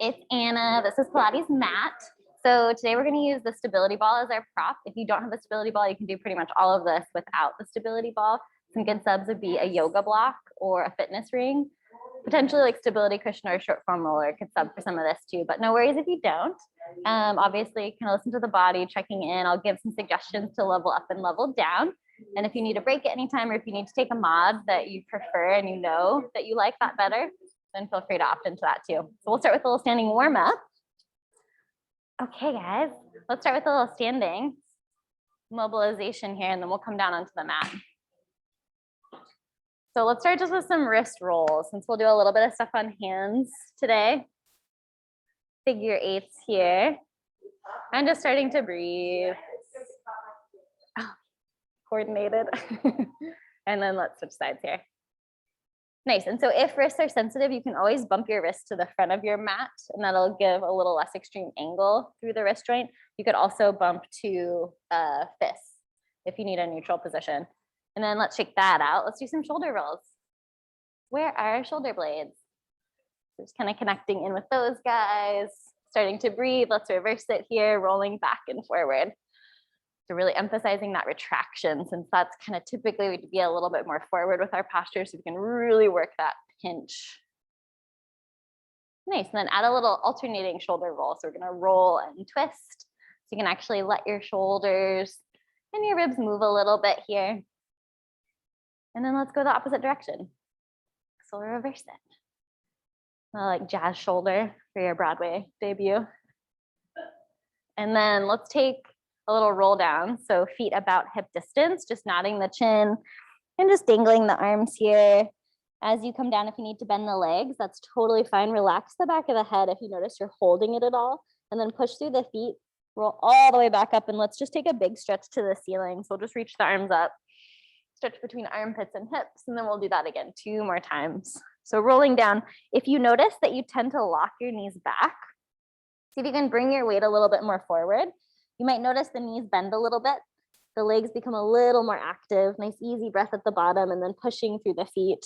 It's Anna. This is Pilates mat. So today we're going to use the stability ball as our prop. If you don't have a stability ball, you can do pretty much all of this without the stability ball. Some good subs would be a yoga block or a fitness ring. Potentially like stability cushion or a short foam roller could sub for some of this too, but no worries if you don't. Obviously, you can listen to the body, checking in. I'll give some suggestions to level up and level down. And if you need a break at any time, or if you need to take a mod that you prefer and you know that you like that better, then feel free to opt into that too. So we'll start with a little standing warm up. Okay, guys, let's start with a little standing mobilization here, and then we'll come down onto the mat. So let's start just with some wrist rolls, since we'll do a little bit of stuff on hands today. Figure eights here. I'm just starting to breathe. Oh, coordinated. And then let's switch sides here. Nice. And so if wrists are sensitive, you can always bump your wrist to the front of your mat, and that'll give a little less extreme angle through the wrist joint. You could also bump to fists if you need a neutral position. And then let's shake that out. Let's do some shoulder rolls. Where are our shoulder blades? Just kind of connecting in with those guys, starting to breathe. Let's reverse it here, rolling back and forward. So really emphasizing that retraction, since that's kind of typically we'd be a little bit more forward with our posture, so we can really work that pinch. Nice, and then add a little alternating shoulder roll. So we're gonna roll and twist. So you can actually let your shoulders and your ribs move a little bit here. And then let's go the opposite direction. So we'll reverse it. Like jazz shoulder for your Broadway debut. And then let's take a little roll down. So feet about hip distance, just nodding the chin and just dangling the arms here. As you come down, if you need to bend the legs, that's totally fine. Relax the back of the head if you notice you're holding it at all. And then push through the feet, roll all the way back up, and let's just take a big stretch to the ceiling. So we'll just reach the arms up. Stretch between armpits and hips, and then we'll do that again 2 more times. So rolling down, if you notice that you tend to lock your knees back, see if you can bring your weight a little bit more forward. You might notice the knees bend a little bit. The legs become a little more active. Nice easy breath at the bottom, and then pushing through the feet.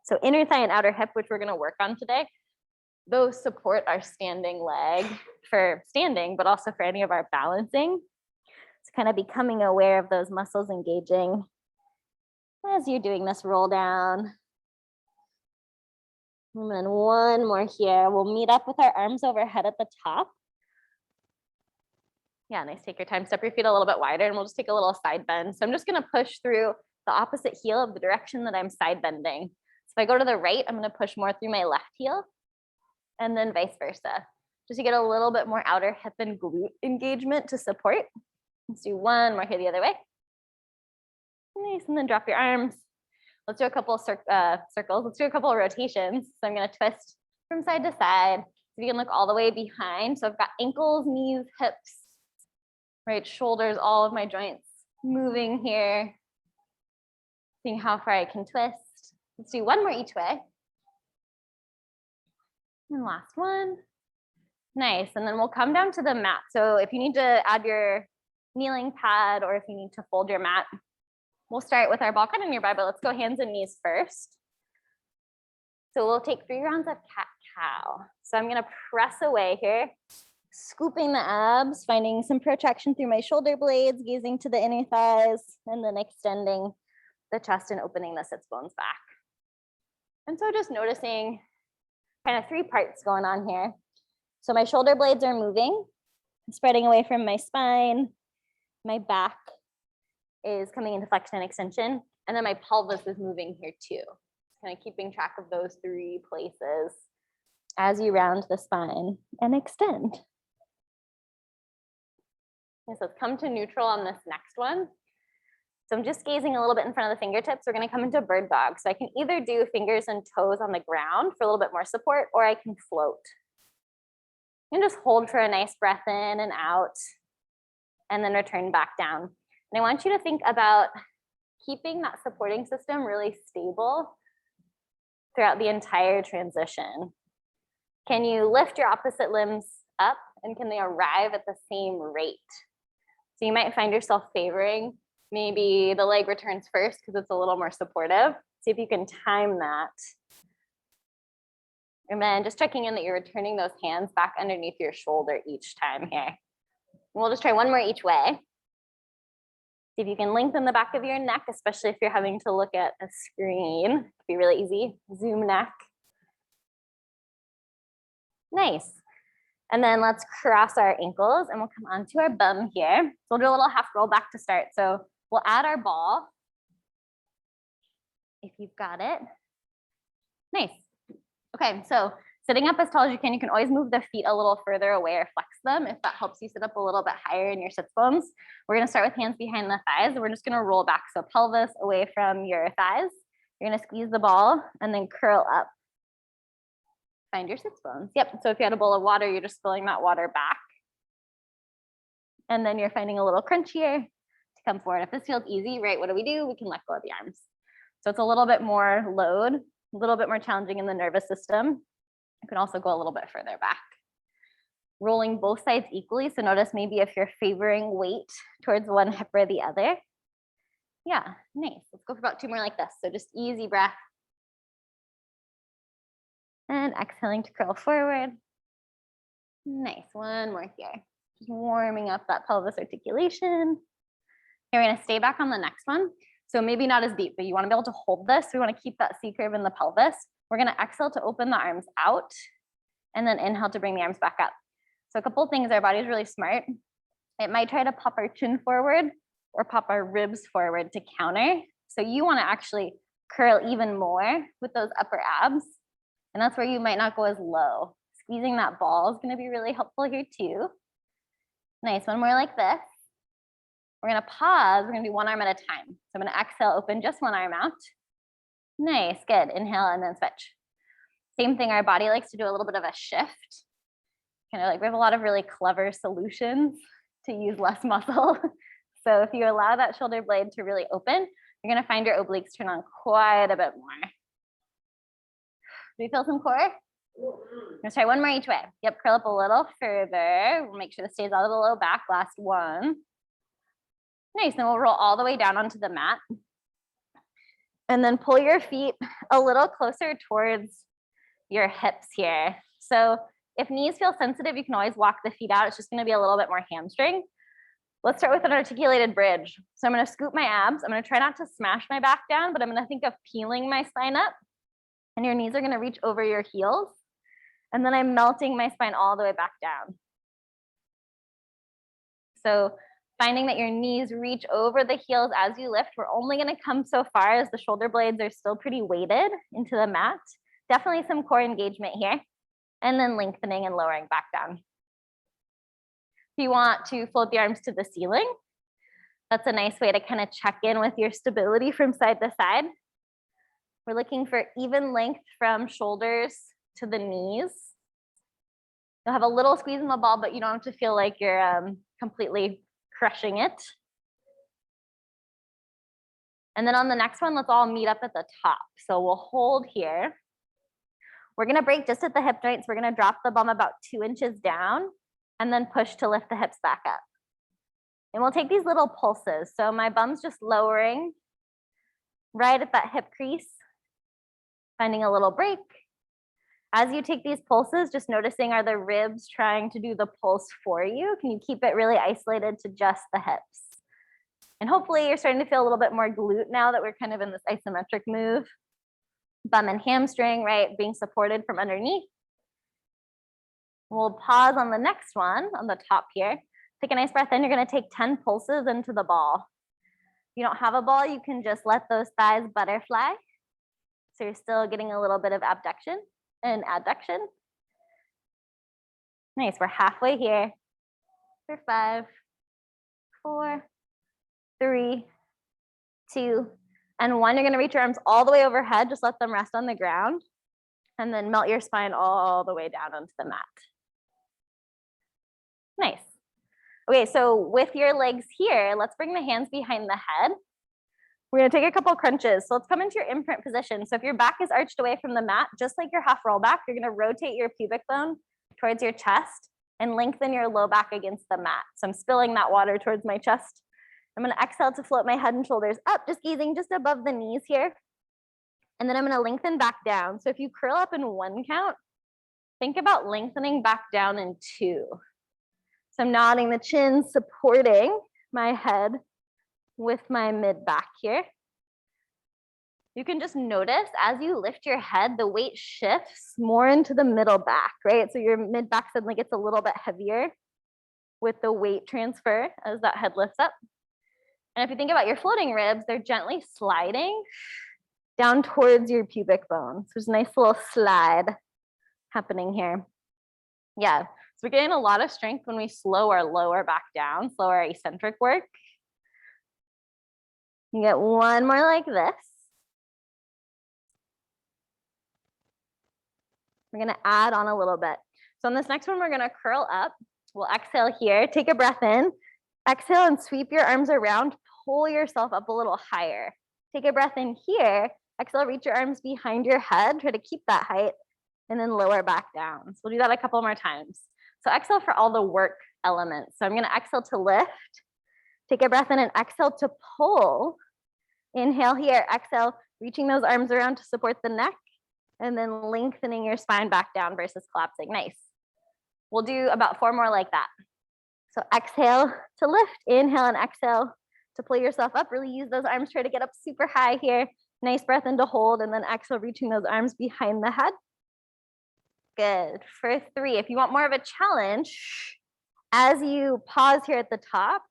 So inner thigh and outer hip, which we're gonna work on today, those support our standing leg for standing, but also for any of our balancing. It's kind of becoming aware of those muscles engaging as you're doing this roll down. And then one more here. We'll meet up with our arms overhead at the top. Yeah, nice. Take your time. Step your feet a little bit wider, and we'll just take a little side bend. So I'm just going to push through the opposite heel of the direction that I'm side bending. So if I go to the right, I'm going to push more through my left heel, and then vice versa. Just to get a little bit more outer hip and glute engagement to support. Let's do one more here the other way. Nice, and then drop your arms. Let's do a couple of circles. Let's do a couple of rotations. So I'm going to twist from side to side. So you can look all the way behind. So I've got ankles, knees, hips, right, shoulders, all of my joints moving here. Seeing how far I can twist. Let's do one more each way. And last one. Nice, and then we'll come down to the mat. So if you need to add your kneeling pad, or if you need to fold your mat, we'll start with our ball kind of nearby, but let's go hands and knees first. So we'll take 3 rounds of cat-cow. So I'm gonna press away here, scooping the abs, finding some protraction through my shoulder blades, gazing to the inner thighs, and then extending the chest and opening the sits bones back. And so just noticing kind of 3 parts going on here. So my shoulder blades are moving, spreading away from my spine. My back is coming into flexion and extension, and then my pelvis is moving here too. Kind of keeping track of those 3 places as you round the spine and extend. Okay, so let's come to neutral on this next one. So I'm just gazing a little bit in front of the fingertips. We're going to come into bird dog. So I can either do fingers and toes on the ground for a little bit more support, or I can float. And just hold for a nice breath in and out, and then return back down. And I want you to think about keeping that supporting system really stable throughout the entire transition. Can you lift your opposite limbs up, and can they arrive at the same rate? So you might find yourself favoring maybe the leg returns first because it's a little more supportive. See if you can time that. And then just checking in that you're returning those hands back underneath your shoulder each time here. We'll just try one more each way. See if you can lengthen the back of your neck, especially if you're having to look at a screen. It'd be really easy. Zoom neck. Nice. And then let's cross our ankles and we'll come onto our bum here. So we'll do a little half roll back to start. So we'll add our ball. If you've got it. Nice. Okay, so sitting up as tall as you can always move the feet a little further away or flex them if that helps you sit up a little bit higher in your sits bones. We're gonna start with hands behind the thighs and we're just gonna roll back. So pelvis away from your thighs. You're gonna squeeze the ball and then curl up. Find your sits bones. Yep, so if you had a bowl of water, you're just spilling that water back. And then you're finding a little crunch here to come forward. If this feels easy, right, what do? We can let go of the arms. So it's a little bit more load, a little bit more challenging in the nervous system. You can also go a little bit further back. Rolling both sides equally. So notice maybe if you're favoring weight towards one hip or the other. Yeah, nice. Let's go for about 2 more like this. So just easy breath. And exhaling to curl forward. Nice, 1 more here. Just warming up that pelvis articulation. Here, we're gonna stay back on the next one. So maybe not as deep, but you wanna be able to hold this. We wanna keep that C curve in the pelvis. We're gonna exhale to open the arms out and then inhale to bring the arms back up. So a couple things, our body's really smart. It might try to pop our chin forward or pop our ribs forward to counter. So you wanna actually curl even more with those upper abs. And that's where you might not go as low. Squeezing that ball is gonna be really helpful here too. Nice, 1 more like this. We're gonna pause, we're gonna do 1 arm at a time. So I'm gonna exhale, open just 1 arm out. Nice, good, inhale and then switch. Same thing, our body likes to do a little bit of a shift. Kind of like we have a lot of really clever solutions to use less muscle. So if you allow that shoulder blade to really open, you're gonna find your obliques turn on quite a bit more. Do you feel some core? Let's try 1 more each way. Yep, curl up a little further. We'll make sure this stays out of the low back. Last 1. Nice, then we'll roll all the way down onto the mat. And then pull your feet a little closer towards your hips here. So if knees feel sensitive, you can always walk the feet out. It's just gonna be a little bit more hamstring. Let's start with an articulated bridge. So I'm gonna scoop my abs. I'm gonna try not to smash my back down, but I'm gonna think of peeling my spine up. And your knees are gonna reach over your heels. And then I'm melting my spine all the way back down. So finding that your knees reach over the heels as you lift. We're only gonna come so far as the shoulder blades are still pretty weighted into the mat. Definitely some core engagement here. And then lengthening and lowering back down. If you want to float the arms to the ceiling, that's a nice way to kind of check in with your stability from side to side. We're looking for even length from shoulders to the knees. You'll have a little squeeze in the ball, but you don't have to feel like you're completely crushing it. And then on the next one, let's all meet up at the top. So we'll hold here. We're gonna break just at the hip joints. We're gonna drop the bum about 2 inches down and then push to lift the hips back up. And we'll take these little pulses. So my bum's just lowering right at that hip crease, finding a little break. As you take these pulses, just noticing, are the ribs trying to do the pulse for you? Can you keep it really isolated to just the hips? And hopefully you're starting to feel a little bit more glute now that we're kind of in this isometric move. Bum and hamstring, right? Being supported from underneath. We'll pause on the next one on the top here. Take a nice breath in. You're gonna take 10 pulses into the ball. If you don't have a ball, you can just let those thighs butterfly. So you're still getting a little bit of abduction and adduction. Nice, we're halfway here. For 5, 4, 3, 2, and 1. You're gonna reach your arms all the way overhead. Just let them rest on the ground. And then melt your spine all the way down onto the mat. Nice. Okay, so with your legs here, let's bring the hands behind the head. We're gonna take a couple crunches. So let's come into your imprint position. So if your back is arched away from the mat, just like your half roll back, you're gonna rotate your pubic bone towards your chest and lengthen your low back against the mat. So I'm spilling that water towards my chest. I'm gonna exhale to float my head and shoulders up, just gazing just above the knees here. And then I'm gonna lengthen back down. So if you curl up in 1 count, think about lengthening back down in 2. So I'm nodding the chin, supporting my head with my mid back here. You can just notice as you lift your head, the weight shifts more into the middle back, right? So your mid back suddenly gets a little bit heavier with the weight transfer as that head lifts up. And if you think about your floating ribs, they're gently sliding down towards your pubic bone. So there's a nice little slide happening here. Yeah, so we're getting a lot of strength when we slow our lower back down, slow our eccentric work. You get one more like this. We're gonna add on a little bit. So on this next one, we're gonna curl up. We'll exhale here, take a breath in, exhale and sweep your arms around, pull yourself up a little higher. Take a breath in here, exhale, reach your arms behind your head, try to keep that height, and then lower back down. So we'll do that a couple more times. So exhale for all the work elements. So I'm gonna exhale to lift, take a breath in and exhale to pull. Inhale here, exhale, reaching those arms around to support the neck, and then lengthening your spine back down versus collapsing. Nice. We'll do about 4 more like that. So exhale to lift, inhale and exhale to pull yourself up. Really use those arms, try to get up super high here. Nice breath in to hold, and then exhale, reaching those arms behind the head. Good. For 3, if you want more of a challenge, as you pause here at the top,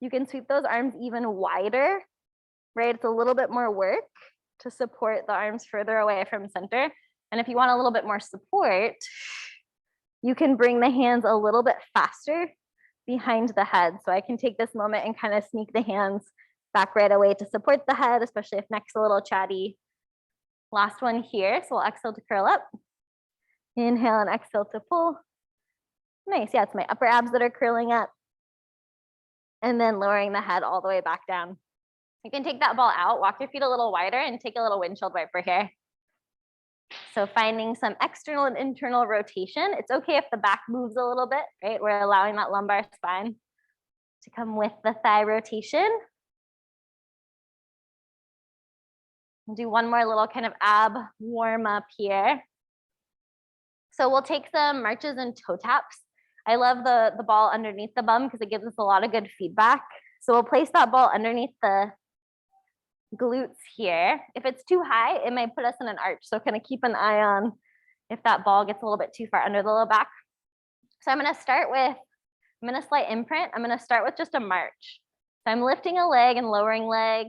you can sweep those arms even wider, right? It's a little bit more work to support the arms further away from center. And if you want a little bit more support, you can bring the hands a little bit faster behind the head. So I can take this moment and kind of sneak the hands back right away to support the head, especially if neck's a little chatty. Last one here. So we'll exhale to curl up. Inhale and exhale to pull. Nice. Yeah, it's my upper abs that are curling up. And then lowering the head all the way back down. You can take that ball out, walk your feet a little wider, and take a little windshield wiper here. So finding some external and internal rotation. It's okay if the back moves a little bit, right? We're allowing that lumbar spine to come with the thigh rotation. We'll do one more little kind of ab warm up here. So we'll take some marches and toe taps. I love the ball underneath the bum because it gives us a lot of good feedback. So we'll place that ball underneath the glutes here. If it's too high, it might put us in an arch. So kind of keep an eye on if that ball gets a little bit too far under the low back. So I'm going to start with, I'm going to slight imprint. I'm going to start with just a march. So I'm lifting a leg and lowering leg,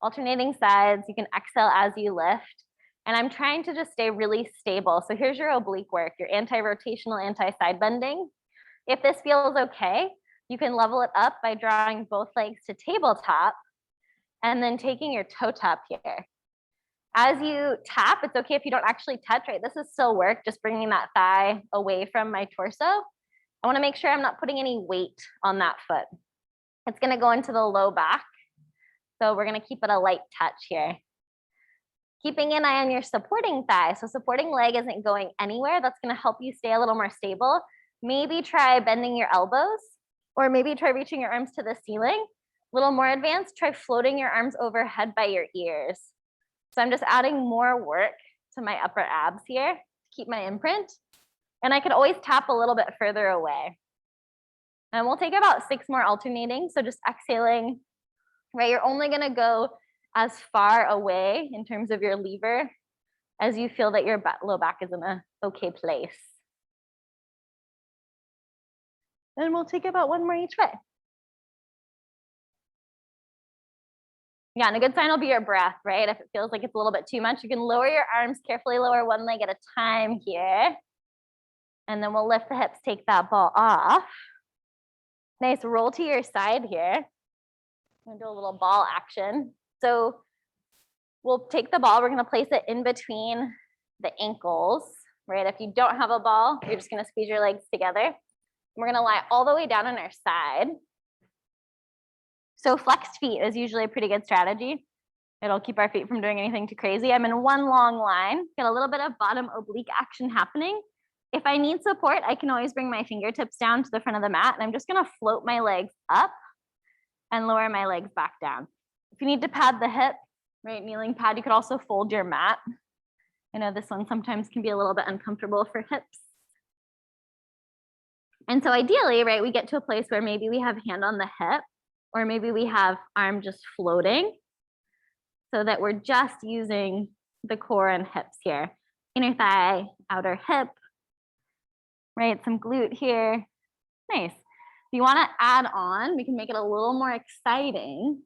alternating sides. You can exhale as you lift. And I'm trying to just stay really stable. So here's your oblique work, your anti-rotational, anti-side bending. If this feels okay, you can level it up by drawing both legs to tabletop and then taking your toe tap here. As you tap, it's okay if you don't actually touch, right? This is still work, just bringing that thigh away from my torso. I wanna make sure I'm not putting any weight on that foot. It's gonna go into the low back. So we're gonna keep it a light touch here. Keeping an eye on your supporting thigh. So supporting leg isn't going anywhere. That's gonna help you stay a little more stable. Maybe try bending your elbows, or maybe try reaching your arms to the ceiling. A little more advanced, try floating your arms overhead by your ears. So I'm just adding more work to my upper abs here to keep my imprint. And I could always tap a little bit further away. And we'll take about 6 more alternating. So just exhaling, right? You're only gonna go as far away in terms of your lever as you feel that your low back is in a okay place. And we'll take about 1 more each way. Yeah, and a good sign will be your breath, right? If it feels like it's a little bit too much, you can lower your arms, carefully lower 1 leg at a time here. And then we'll lift the hips, take that ball off. Nice, roll to your side here. I'm gonna do a little ball action. So we'll take the ball, we're gonna place it in between the ankles, right? If you don't have a ball, you're just gonna squeeze your legs together. We're gonna lie all the way down on our side. So flexed feet is usually a pretty good strategy. It'll keep our feet from doing anything too crazy. I'm in 1 long line, get a little bit of bottom oblique action happening. If I need support, I can always bring my fingertips down to the front of the mat, and I'm just gonna float my legs up and lower my legs back down. If you need to pad the hip, right, kneeling pad, you could also fold your mat I know this one sometimes can be a little bit uncomfortable for hips. And so ideally, right, we get to a place where maybe we have hand on the hip, or maybe we have arm just floating, so that we're just using the core and hips here. Inner thigh, outer hip, right? Some glute here. Nice. If you want to add on, we can make it a little more exciting.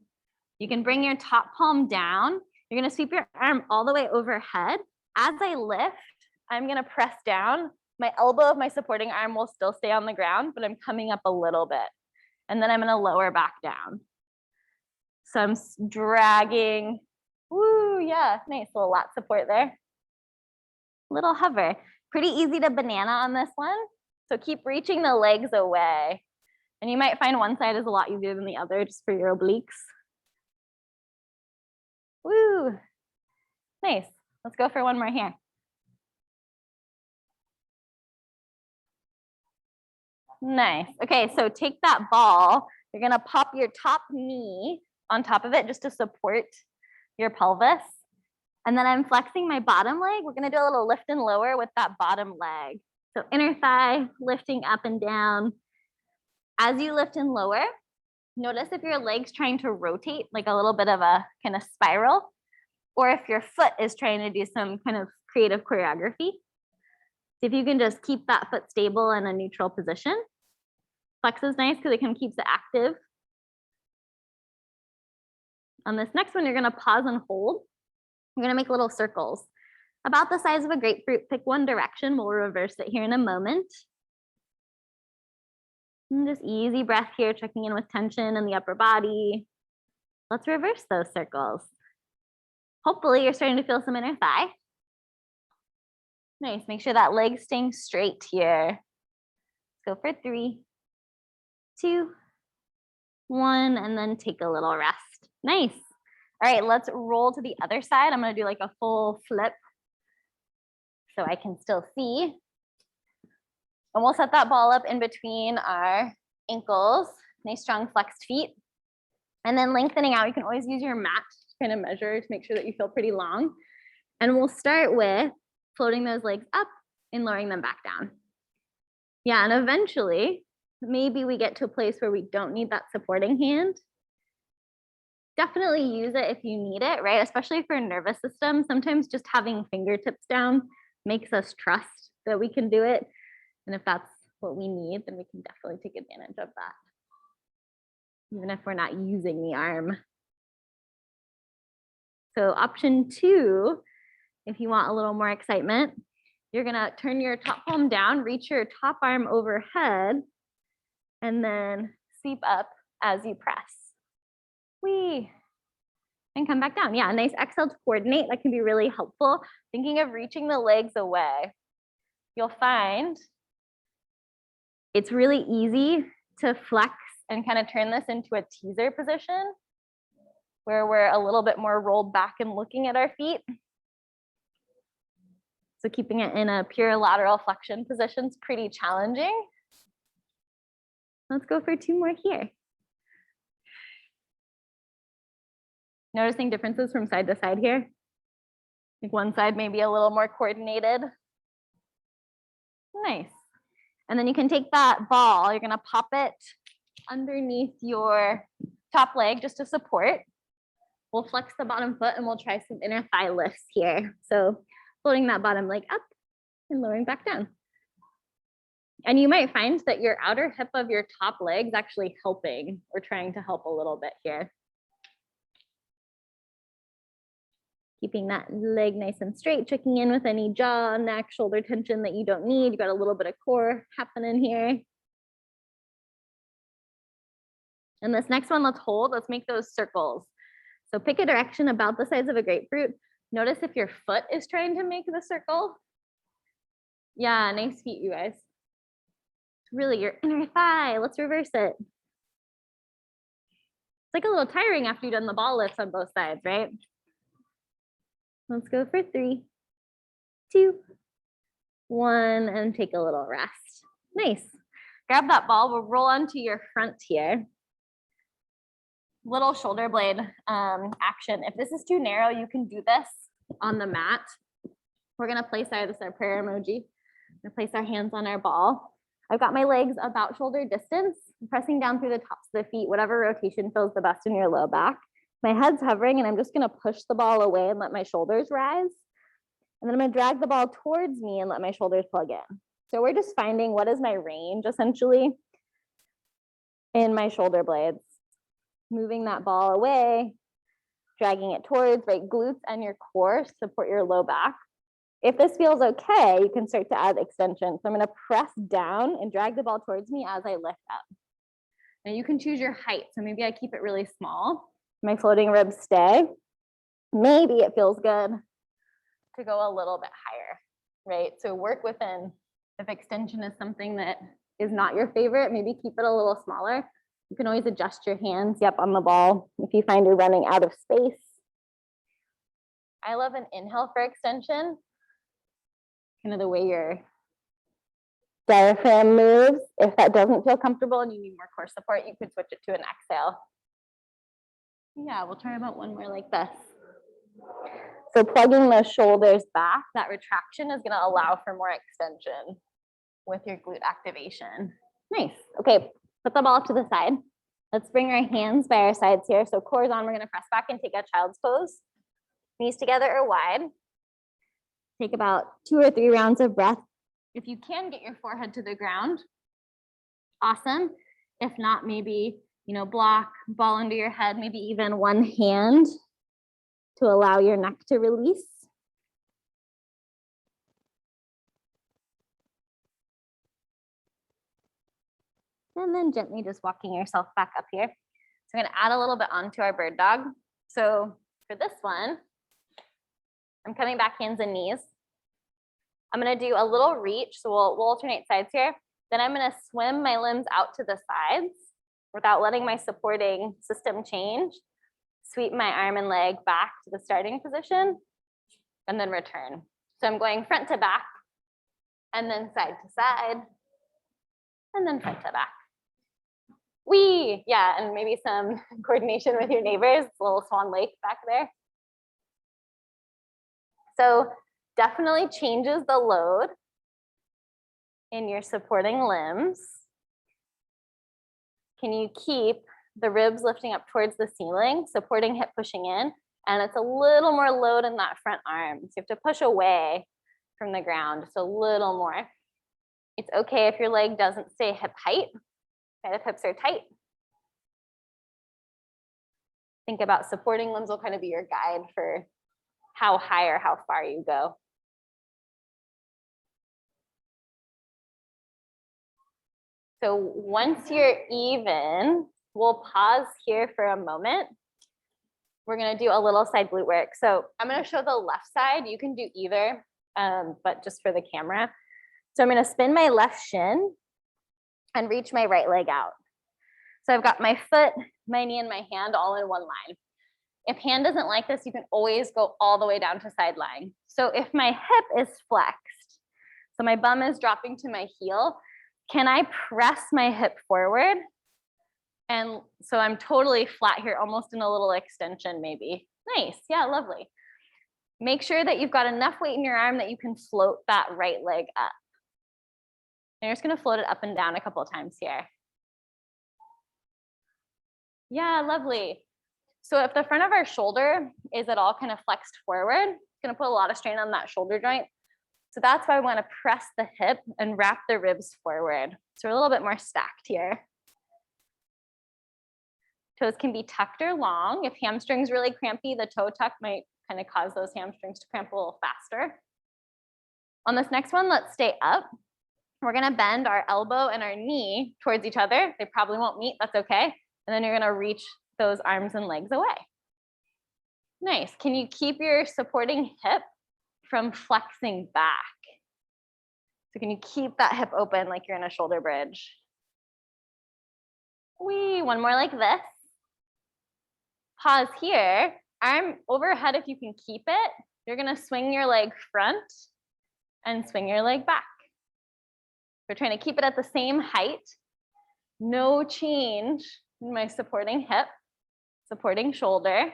You can bring your top palm down. You're going to sweep your arm all the way overhead. As I lift, I'm going to press down. My elbow of my supporting arm will still stay on the ground, but I'm coming up a little bit. And then I'm going to lower back down. So I'm dragging. Woo, yeah, nice little lat support there. Little hover. Pretty easy to banana on this one. So keep reaching the legs away. And you might find one side is a lot easier than the other just for your obliques. Woo, nice. Let's go for one more here. Nice. Okay, so take that ball. You're gonna pop your top knee on top of it just to support your pelvis. And then I'm flexing my bottom leg. We're gonna do a little lift and lower with that bottom leg. So inner thigh lifting up and down. As you lift and lower, notice if your leg's trying to rotate, like a little bit of a kind of spiral, or if your foot is trying to do some kind of creative choreography. So if you can just keep that foot stable in a neutral position. Flex is nice because it kind of keeps it active. On this next one, you're gonna pause and hold. You're gonna make little circles. About the size of a grapefruit, pick one direction. We'll reverse it here in a moment. And just easy breath here, checking in with tension in the upper body. Let's reverse those circles. Hopefully you're starting to feel some inner thigh. Nice, make sure that leg's staying straight here. Let's go for 3, 2, 1, and then take a little rest. Nice. All right, let's roll to the other side. I'm gonna do like a full flip so I can still see. And we'll set that ball up in between our ankles, nice strong flexed feet. And then lengthening out, you can always use your mat to kind of measure to make sure that you feel pretty long. And we'll start with floating those legs up and lowering them back down. Yeah, and eventually, maybe we get to a place where we don't need that supporting hand. Definitely use it if you need it, right? Especially for nervous system. Sometimes just having fingertips down makes us trust that we can do it. And if that's what we need, then we can definitely take advantage of that, even if we're not using the arm. So option 2, if you want a little more excitement, you're gonna turn your top palm down, reach your top arm overhead, and then sweep up as you press. Whee! And come back down. Yeah, a nice exhale to coordinate. That can be really helpful. Thinking of reaching the legs away. You'll find it's really easy to flex and kind of turn this into a teaser position where we're a little bit more rolled back and looking at our feet. So keeping it in a pure lateral flexion position is pretty challenging. Let's go for 2 more here. Noticing differences from side to side here. Like one side may be a little more coordinated. Nice. And then you can take that ball, you're gonna pop it underneath your top leg just to support. We'll flex the bottom foot and we'll try some inner thigh lifts here. So floating that bottom leg up and lowering back down. And you might find that your outer hip of your top leg is actually helping or trying to help a little bit here. Keeping that leg nice and straight, checking in with any jaw, neck, shoulder tension that you don't need. You got a little bit of core happening here. And this next one, let's hold. Let's make those circles. So pick a direction about the size of a grapefruit. Notice if your foot is trying to make the circle. Yeah, nice feet, you guys. It's really your inner thigh. Let's reverse it. It's like a little tiring after you've done the ball lifts on both sides, right? Let's go for 3, 2, 1, and take a little rest. Nice. Grab that ball. We'll roll onto your front here. Little shoulder blade action. If this is too narrow, you can do this on the mat. We're gonna place this is our prayer emoji. We're gonna place our hands on our ball. I've got my legs about shoulder distance, pressing down through the tops of the feet, whatever rotation feels the best in your low back. My head's hovering and I'm just gonna push the ball away and let my shoulders rise. And then I'm gonna drag the ball towards me and let my shoulders plug in. So we're just finding what is my range essentially in my shoulder blades. Moving that ball away, dragging it towards, right, glutes and your core support your low back. If this feels okay, you can start to add extension. So I'm gonna press down and drag the ball towards me as I lift up. Now you can choose your height. So maybe I keep it really small. My floating ribs stay. Maybe it feels good to go a little bit higher, right? So work within. If extension is something that is not your favorite, maybe keep it a little smaller. You can always adjust your hands, yep, on the ball if you find you're running out of space. I love an inhale for extension. Kind of the way your diaphragm moves. If that doesn't feel comfortable and you need more core support, you could switch it to an exhale. Yeah, we'll try about one more like this. So plugging the shoulders back, that retraction is gonna allow for more extension with your glute activation. Nice, okay, put the ball to the side. Let's bring our hands by our sides here. So core's on, we're gonna press back and take a child's pose. Knees together or wide. Take about 2 or 3 rounds of breath. If you can get your forehead to the ground, awesome. If not, maybe, block, ball under your head, maybe even one hand to allow your neck to release. And then gently just walking yourself back up here. So I'm gonna add a little bit onto our bird dog. So for this one, I'm coming back hands and knees. I'm gonna do a little reach, so we'll alternate sides here. Then I'm gonna swim my limbs out to the sides without letting my supporting system change. Sweep my arm and leg back to the starting position and then return. So I'm going front to back and then side to side and then front to back. Yeah, and maybe some coordination with your neighbors. It's a little Swan Lake back there. So definitely changes the load in your supporting limbs. Can you keep the ribs lifting up towards the ceiling, supporting hip pushing in, and it's a little more load in that front arm. So you have to push away from the ground, just a little more. It's okay if your leg doesn't stay hip height, if hips are tight. Think about supporting limbs will kind of be your guide for how high or how far you go. So once you're even, we'll pause here for a moment. We're gonna do a little side glute work. So I'm gonna show the left side. You can do either, but just for the camera. So I'm gonna spin my left shin and reach my right leg out. So I've got my foot, my knee, and my hand all in one line. If hand doesn't like this, you can always go all the way down to side lying. So if my hip is flexed, so my bum is dropping to my heel, can I press my hip forward? And so I'm totally flat here, almost in a little extension maybe. Nice, yeah, lovely. Make sure that you've got enough weight in your arm that you can float that right leg up. And you're just gonna float it up and down a couple of times here. Yeah, lovely. So if the front of our shoulder is at all kind of flexed forward, it's gonna put a lot of strain on that shoulder joint. So that's why I wanna press the hip and wrap the ribs forward. So we're a little bit more stacked here. Toes can be tucked or long. If hamstring's really crampy, the toe tuck might kind of cause those hamstrings to cramp a little faster. On this next one, let's stay up. We're gonna bend our elbow and our knee towards each other. They probably won't meet, that's okay. And then you're gonna reach those arms and legs away. Nice, can you keep your supporting hip from flexing back? So can you keep that hip open like you're in a shoulder bridge? One more like this. Pause here, arm overhead if you can keep it. You're gonna swing your leg front and swing your leg back. We're trying to keep it at the same height. No change in my supporting hip, supporting shoulder.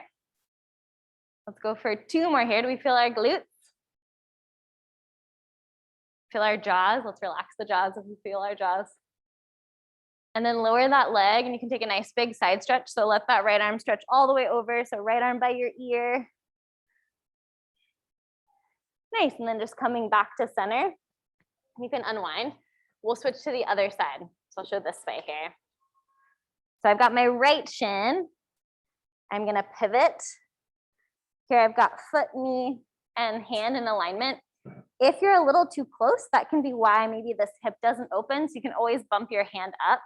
Let's go for 2 more here. Do we feel our glutes? Feel our jaws. Let's relax the jaws if we feel our jaws. And then lower that leg, and you can take a nice big side stretch. So let that right arm stretch all the way over. So right arm by your ear. Nice, and then just coming back to center. You can unwind. We'll switch to the other side. So I'll show this way here. So I've got my right shin. I'm gonna pivot. Here I've got foot, knee, and hand in alignment. If you're a little too close, that can be why maybe this hip doesn't open. So you can always bump your hand up.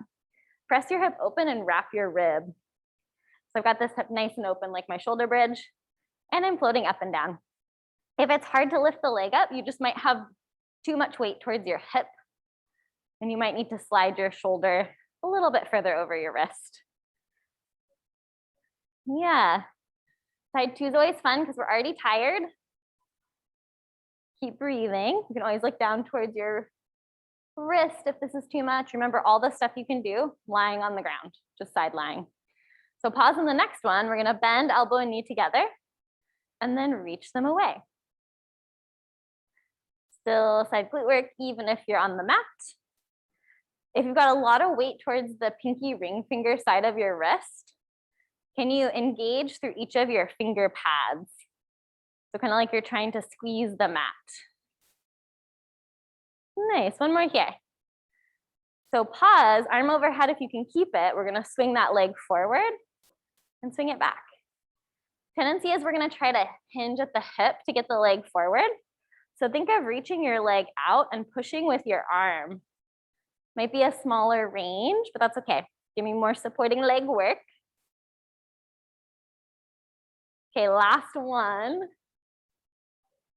Press your hip open and wrap your rib. So I've got this hip nice and open like my shoulder bridge, and I'm floating up and down. If it's hard to lift the leg up, you just might have too much weight towards your hip, and you might need to slide your shoulder a little bit further over your wrist. Yeah, side two is always fun because we're already tired. Keep breathing. You can always look down towards your wrist if this is too much. Remember all the stuff you can do lying on the ground, just side lying. So pause in the next one. We're gonna bend elbow and knee together and then reach them away. Still side glute work, even if you're on the mat. If you've got a lot of weight towards the pinky ring finger side of your wrist, can you engage through each of your finger pads? So kind of like you're trying to squeeze the mat. Nice, one more here. So pause, arm overhead if you can keep it. We're gonna swing that leg forward and swing it back. Tendency is we're gonna try to hinge at the hip to get the leg forward. So think of reaching your leg out and pushing with your arm. Might be a smaller range, but that's okay. Give me more supporting leg work. Okay, last one.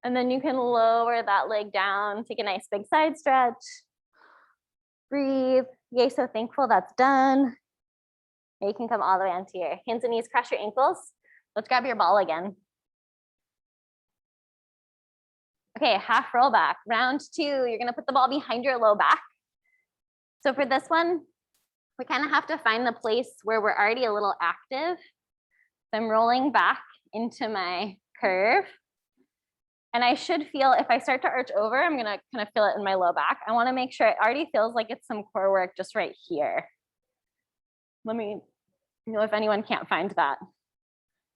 And then you can lower that leg down, take a nice big side stretch. Breathe. Yay, so thankful that's done. Now you can come all the way onto your hands and knees, cross your ankles. Let's grab your ball again. Okay, half roll back. Round two, you're gonna put the ball behind your low back. So for this one, we kind of have to find the place where we're already a little active. So I'm rolling back into my curve. And I should feel, if I start to arch over, I'm gonna kind of feel it in my low back. I wanna make sure it already feels like it's some core work just right here. Let me know if anyone can't find that.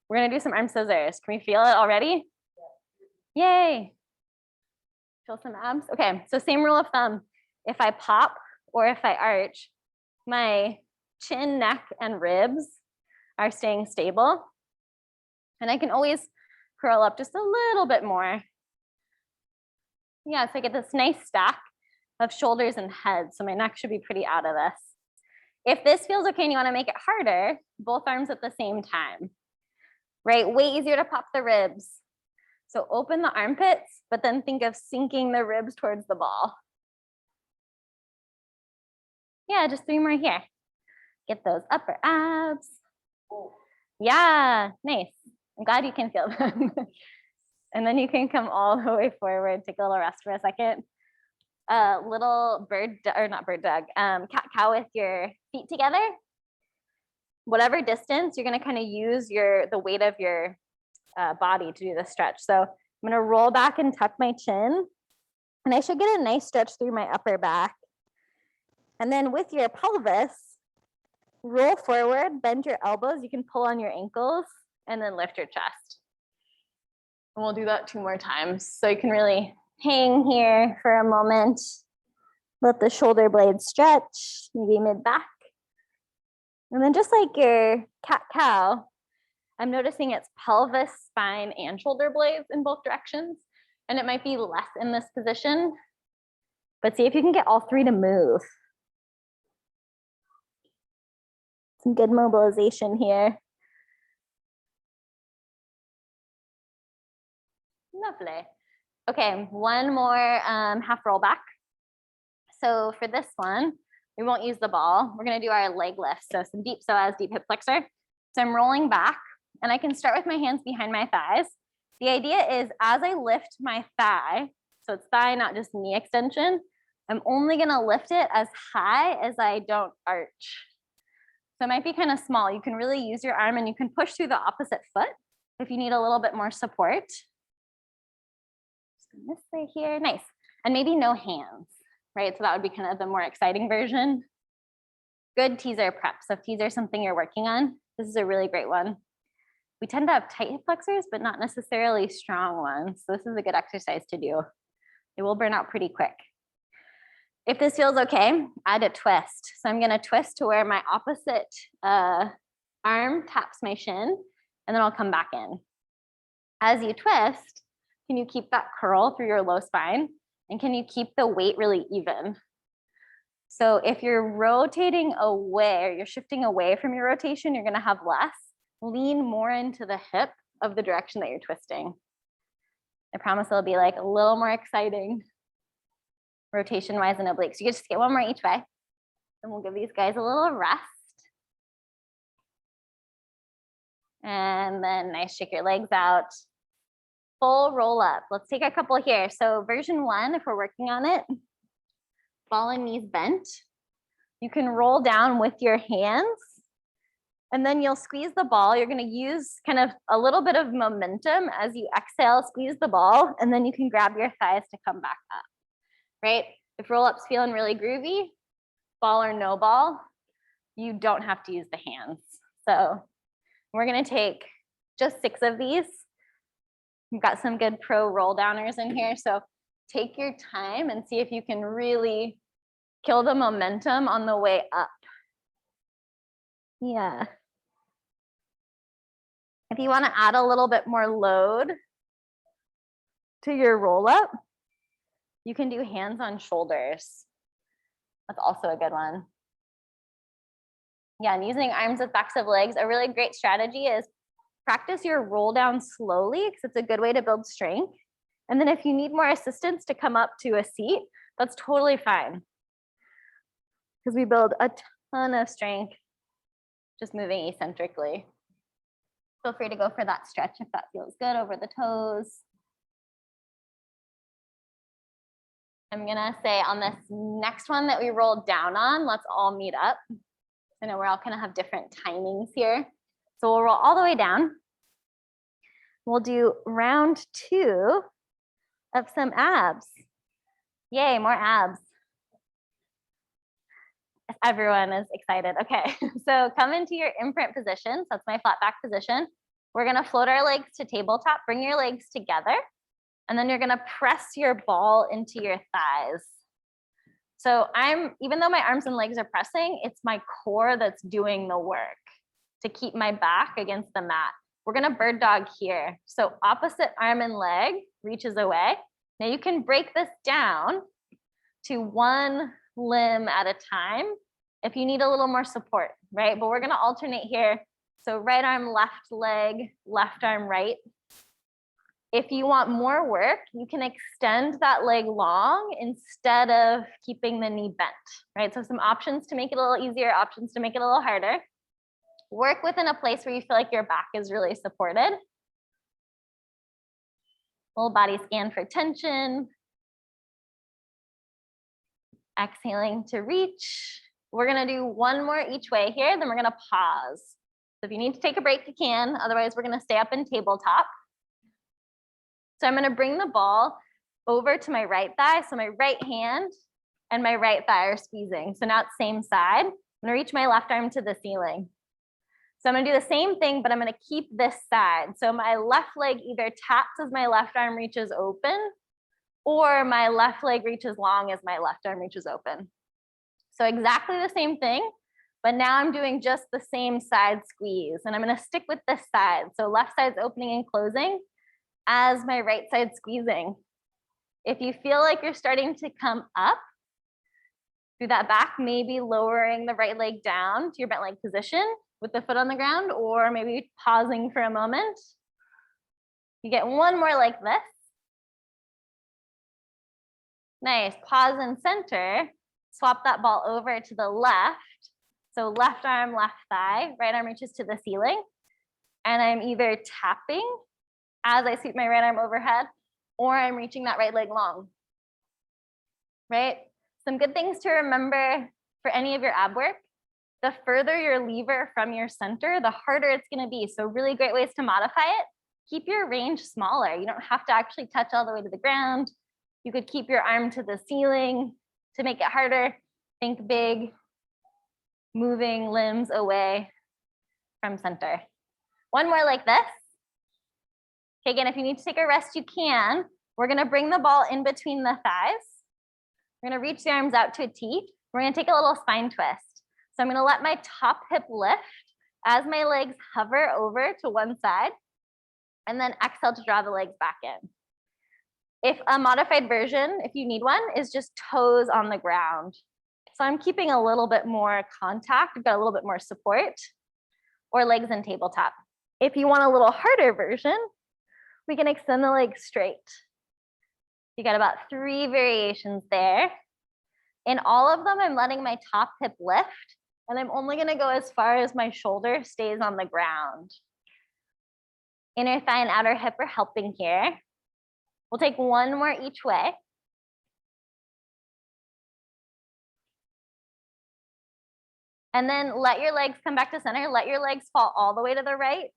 We're gonna do some arm scissors. Can we feel it already? Yay. Feel some abs? Okay, so same rule of thumb. If I pop or if I arch, my chin, neck, and ribs are staying stable. And I can always curl up just a little bit more. Yeah, so I get this nice stack of shoulders and head. So my neck should be pretty out of this. If this feels okay and you want to make it harder, both arms at the same time, right? Way easier to pop the ribs. So open the armpits, but then think of sinking the ribs towards the ball. Yeah, just 3 more here. Get those upper abs. Yeah, nice. I'm glad you can feel them. And then you can come all the way forward, take a little rest for a second. Little bird, or not bird dog, cat cow with your feet together. Whatever distance, you're gonna kind of use the weight of your body to do the stretch. So I'm gonna roll back and tuck my chin. And I should get a nice stretch through my upper back. And then with your pelvis, roll forward, bend your elbows. You can pull on your ankles and then lift your chest. And we'll do that 2 more times. So you can really hang here for a moment. Let the shoulder blades stretch, maybe mid-back. And then just like your cat-cow, I'm noticing it's pelvis, spine, and shoulder blades in both directions. And it might be less in this position, but see if you can get all 3 to move. Some good mobilization here. Lovely. Okay, one more half roll back. So for this one, we won't use the ball. We're gonna do our leg lift. So some deep psoas, deep hip flexor. So I'm rolling back and I can start with my hands behind my thighs. The idea is as I lift my thigh, so it's thigh, not just knee extension, I'm only gonna lift it as high as I don't arch. So it might be kind of small. You can really use your arm and you can push through the opposite foot if you need a little bit more support. Just this way here, nice. and maybe no hands, right? So that would be kind of the more exciting version. Good teaser prep. So if teaser is something you're working on, this is a really great one. We tend to have tight hip flexors, but not necessarily strong ones. So this is a good exercise to do. It will burn out pretty quick. If this feels okay, add a twist. So I'm gonna twist to where my opposite arm taps my shin, and then I'll come back in. As you twist, can you keep that curl through your low spine? And can you keep the weight really even? So if you're rotating away, or you're shifting away from your rotation, you're gonna have less. Lean more into the hip of the direction that you're twisting. I promise it'll be like a little more exciting rotation-wise and obliques. You just get one more each way. And we'll give these guys a little rest. And then nice, shake your legs out. Full roll up. Let's take a couple here. So version 1, if we're working on it, ball and knees bent. You can roll down with your hands, and then you'll squeeze the ball. You're gonna use kind of a little bit of momentum as you exhale, squeeze the ball, and then you can grab your thighs to come back up, right? If roll-up's feeling really groovy, ball or no ball, you don't have to use the hands. So we're gonna take just 6 of these. We've got some good pro roll downers in here. So take your time and see if you can really kill the momentum on the way up. Yeah. If you want to add a little bit more load to your roll up, you can do hands on shoulders. That's also a good one. Yeah, and using arms with backs of legs, a really great strategy is practice your roll down slowly, because it's a good way to build strength. And then if you need more assistance to come up to a seat, that's totally fine, because we build a ton of strength just moving eccentrically. Feel free to go for that stretch if that feels good over the toes. I'm gonna say on this next one that we rolled down on, let's all meet up. I know we're all gonna have different timings here. So we'll roll all the way down. We'll do round 2 of some abs. Yay, more abs. Everyone is excited. Okay, so come into your imprint position. So that's my flat back position. We're gonna float our legs to tabletop, bring your legs together, and then you're gonna press your ball into your thighs. So even though my arms and legs are pressing, it's my core that's doing the work to keep my back against the mat. We're gonna bird dog here. So opposite arm and leg reaches away. Now you can break this down to one limb at a time if you need a little more support, right? But we're gonna alternate here. So right arm, left leg, left arm, right. If you want more work, you can extend that leg long instead of keeping the knee bent, right? So some options to make it a little easier, options to make it a little harder. Work within a place where you feel like your back is really supported. Little body scan for tension. Exhaling to reach. We're gonna do one more each way here, then we're gonna pause. So if you need to take a break, you can. Otherwise, we're gonna stay up in tabletop. So I'm gonna bring the ball over to my right thigh. So my right hand and my right thigh are squeezing. So now it's same side. I'm gonna reach my left arm to the ceiling. So I'm gonna do the same thing, but I'm gonna keep this side. So my left leg either taps as my left arm reaches open, or my left leg reaches long as my left arm reaches open. So exactly the same thing, but now I'm doing just the same side squeeze, and I'm gonna stick with this side. So left side's opening and closing as my right side squeezing. If you feel like you're starting to come up through that back, maybe lowering the right leg down to your bent leg position with the foot on the ground, or maybe pausing for a moment. You get one more like this. Nice, pause and center. Swap that ball over to the left. So left arm, left thigh, right arm reaches to the ceiling. And I'm either tapping as I sweep my right arm overhead, or I'm reaching that right leg long, right? Some good things to remember for any of your ab work. The further your lever from your center, the harder it's gonna be. So really great ways to modify it. Keep your range smaller. You don't have to actually touch all the way to the ground. You could keep your arm to the ceiling to make it harder. Think big, moving limbs away from center. One more like this. Okay, again, if you need to take a rest, you can. We're gonna bring the ball in between the thighs. We're gonna reach the arms out to a T. We're gonna take a little spine twist. So I'm gonna let my top hip lift as my legs hover over to one side, and then exhale to draw the legs back in. If a modified version, if you need one, is just toes on the ground. So I'm keeping a little bit more contact, I've got a little bit more support, or legs in tabletop. If you want a little harder version, we can extend the legs straight. You got about 3 variations there. In all of them, I'm letting my top hip lift, and I'm only gonna go as far as my shoulder stays on the ground. Inner thigh and outer hip are helping here. We'll take one more each way. And then let your legs come back to center. Let your legs fall all the way to the right.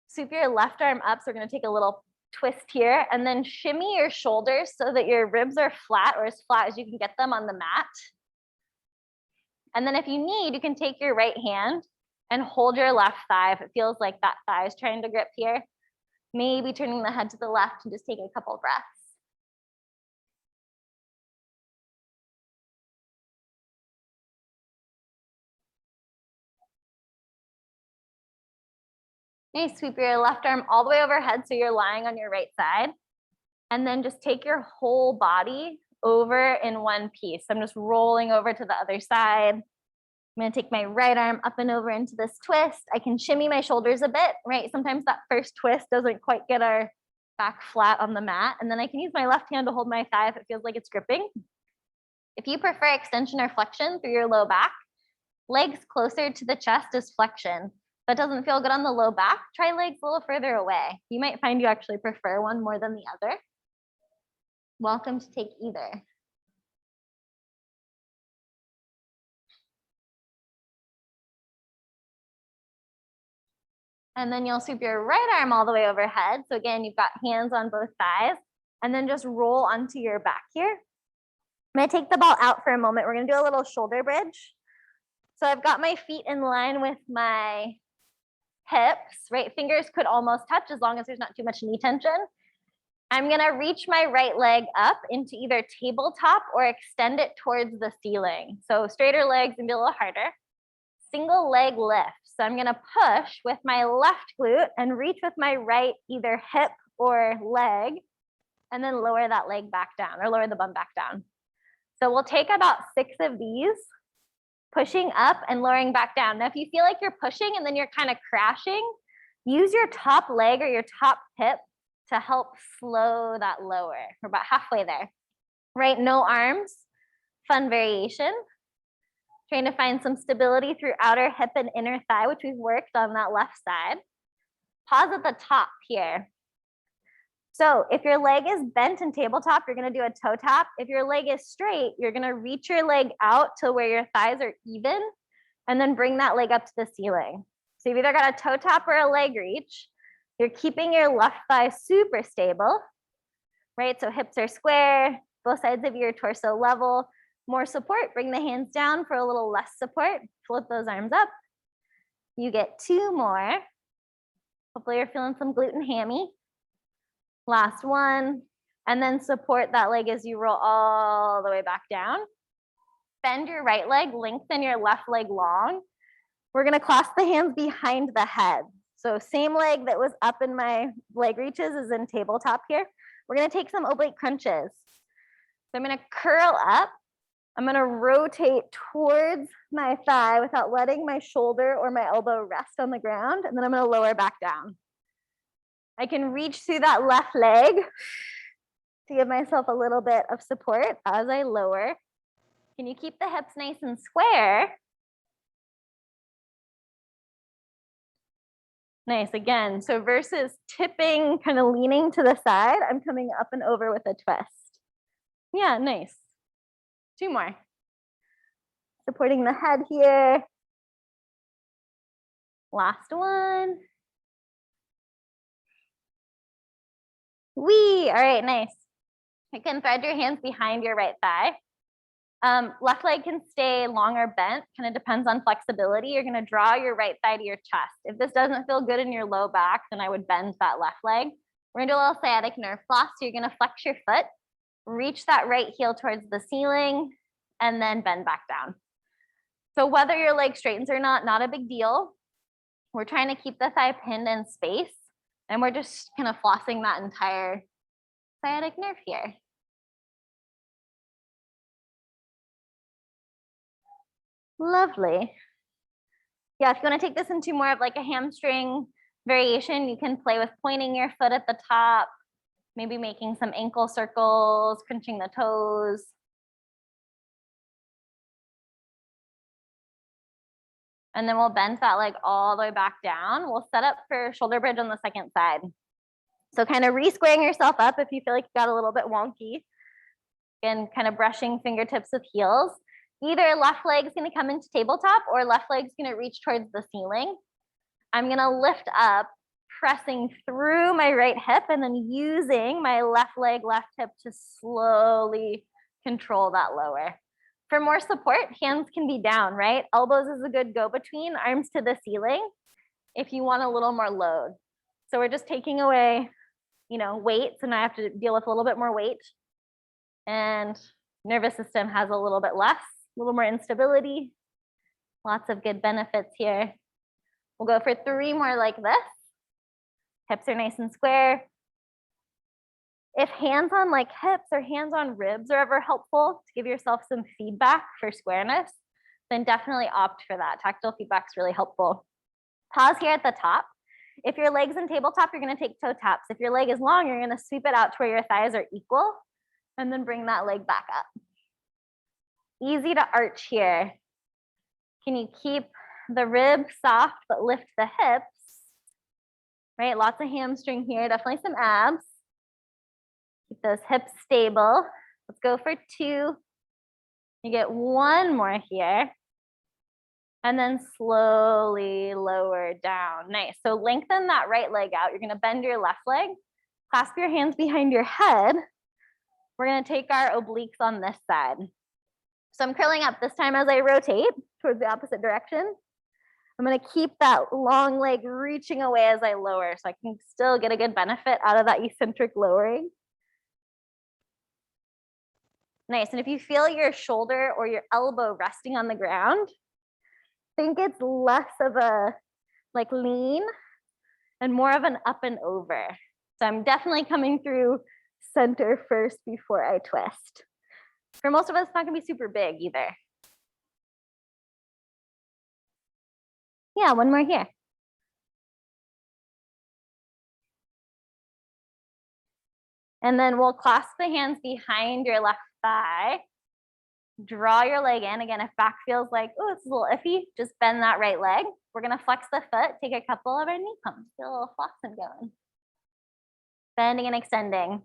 Sweep your left arm up. So we're gonna take a little twist here, and then shimmy your shoulders so that your ribs are flat, or as flat as you can get them on the mat. And then if you need, you can take your right hand and hold your left thigh if it feels like that thigh is trying to grip here. Maybe turning the head to the left and just taking a couple breaths. Nice, sweep your left arm all the way overhead so you're lying on your right side. And then just take your whole body over in one piece. I'm just rolling over to the other side. I'm gonna take my right arm up and over into this twist. I can shimmy my shoulders a bit, right? Sometimes that first twist doesn't quite get our back flat on the mat. And then I can use my left hand to hold my thigh if it feels like it's gripping. If you prefer extension or flexion through your low back, legs closer to the chest is flexion. If that doesn't feel good on the low back, try legs a little further away. You might find you actually prefer one more than the other. Welcome to take either. And then you'll sweep your right arm all the way overhead. So again, you've got hands on both thighs, and then just roll onto your back here. I'm gonna take the ball out for a moment. We're gonna do a little shoulder bridge. So I've got my feet in line with my hips, right? Fingers could almost touch as long as there's not too much knee tension. I'm gonna reach my right leg up into either tabletop or extend it towards the ceiling. So straighter legs and be a little harder. Single leg lift. So I'm gonna push with my left glute and reach with my right either hip or leg, and then lower that leg back down, or lower the bum back down. So we'll take about 6 of these, pushing up and lowering back down. Now, if you feel like you're pushing and then you're kind of crashing, use your top leg or your top hip to help slow that lower. We're about halfway there, right? No arms, fun variation. Trying to find some stability through outer hip and inner thigh, which we've worked on that left side. Pause at the top here. So if your leg is bent in tabletop, you're gonna do a toe tap. If your leg is straight, you're gonna reach your leg out to where your thighs are even, and then bring that leg up to the ceiling. So you've either got a toe tap or a leg reach. You're keeping your left thigh super stable, right? So hips are square, both sides of your torso level. More support, bring the hands down for a little less support. Flip those arms up. You get 2 more. Hopefully you're feeling some glute and hammy. Last one. And then support that leg as you roll all the way back down. Bend your right leg, lengthen your left leg long. We're gonna clasp the hands behind the head. So same leg that was up in my leg reaches is in tabletop here. We're gonna take some oblique crunches. So I'm gonna curl up. I'm gonna rotate towards my thigh without letting my shoulder or my elbow rest on the ground, and then I'm gonna lower back down. I can reach through that left leg to give myself a little bit of support as I lower. Can you keep the hips nice and square? Nice, again, so versus tipping, kind of leaning to the side, I'm coming up and over with a twist. Yeah, nice. 2 more. Supporting the head here. Last one. Wee, all right, nice. You can thread your hands behind your right thigh. Left leg can stay long or bent, kind of depends on flexibility. You're gonna draw your right thigh to your chest. If this doesn't feel good in your low back, then I would bend that left leg. We're gonna do a little sciatic nerve floss. So you're gonna flex your foot, reach that right heel towards the ceiling, and then bend back down. So whether your leg straightens or not a big deal. We're trying to keep the thigh pinned in space, and we're just kind of flossing that entire sciatic nerve here. Lovely. Yeah, if you want to take this into more of like a hamstring variation, you can play with pointing your foot at the top, maybe making some ankle circles, crunching the toes. And then we'll bend that leg all the way back down. We'll set up for shoulder bridge on the second side. So kind of re-squaring yourself up if you feel like you got a little bit wonky. Again, kind of brushing fingertips with heels. Either left leg's gonna come into tabletop or left leg's gonna reach towards the ceiling. I'm gonna lift up, pressing through my right hip and then using my left leg, left hip to slowly control that lower. For more support, hands can be down, right? Elbows is a good go-between, arms to the ceiling if you want a little more load. So we're just taking away, weights, and I have to deal with a little bit more weight. And nervous system has a little bit less, a little more instability. Lots of good benefits here. We'll go for 3 more like this. Hips are nice and square. If hands on like hips or hands on ribs are ever helpful to give yourself some feedback for squareness, then definitely opt for that. Tactile feedback is really helpful. Pause here at the top. If your leg's in tabletop, you're gonna take toe taps. If your leg is long, you're gonna sweep it out to where your thighs are equal and then bring that leg back up. Easy to arch here. Can you keep the rib soft but lift the hips? Right, lots of hamstring here, definitely some abs. Keep those hips stable. Let's go for 2. You get 1 more here. And then slowly lower down. Nice. So lengthen that right leg out. You're going to bend your left leg. Clasp your hands behind your head. We're going to take our obliques on this side. So I'm curling up this time as I rotate towards the opposite direction. I'm going to keep that long leg reaching away as I lower so I can still get a good benefit out of that eccentric lowering. Nice. And if you feel your shoulder or your elbow resting on the ground, think it's less of a like lean and more of an up and over. So I'm definitely coming through center first before I twist. For most of us, it's not gonna be super big either. Yeah, 1 more here. And then we'll clasp the hands behind your left thigh. Draw your leg in. Again, if back feels like, oh, it's a little iffy, just bend that right leg. We're gonna flex the foot, take a couple of our knee pumps, get a little flexing going. Bending and extending.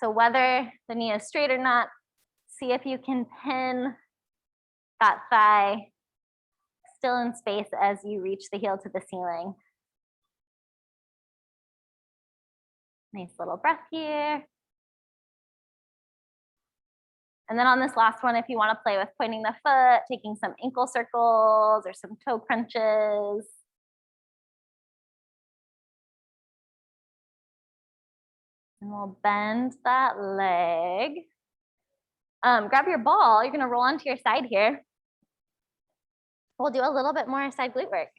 So whether the knee is straight or not, see if you can pin that thigh still in space as you reach the heel to the ceiling. Nice little breath here. And then on this last one, if you want to play with pointing the foot, taking some ankle circles or some toe crunches. And we'll bend that leg. Grab your ball. You're going to roll onto your side here. We'll do a little bit more side glute work.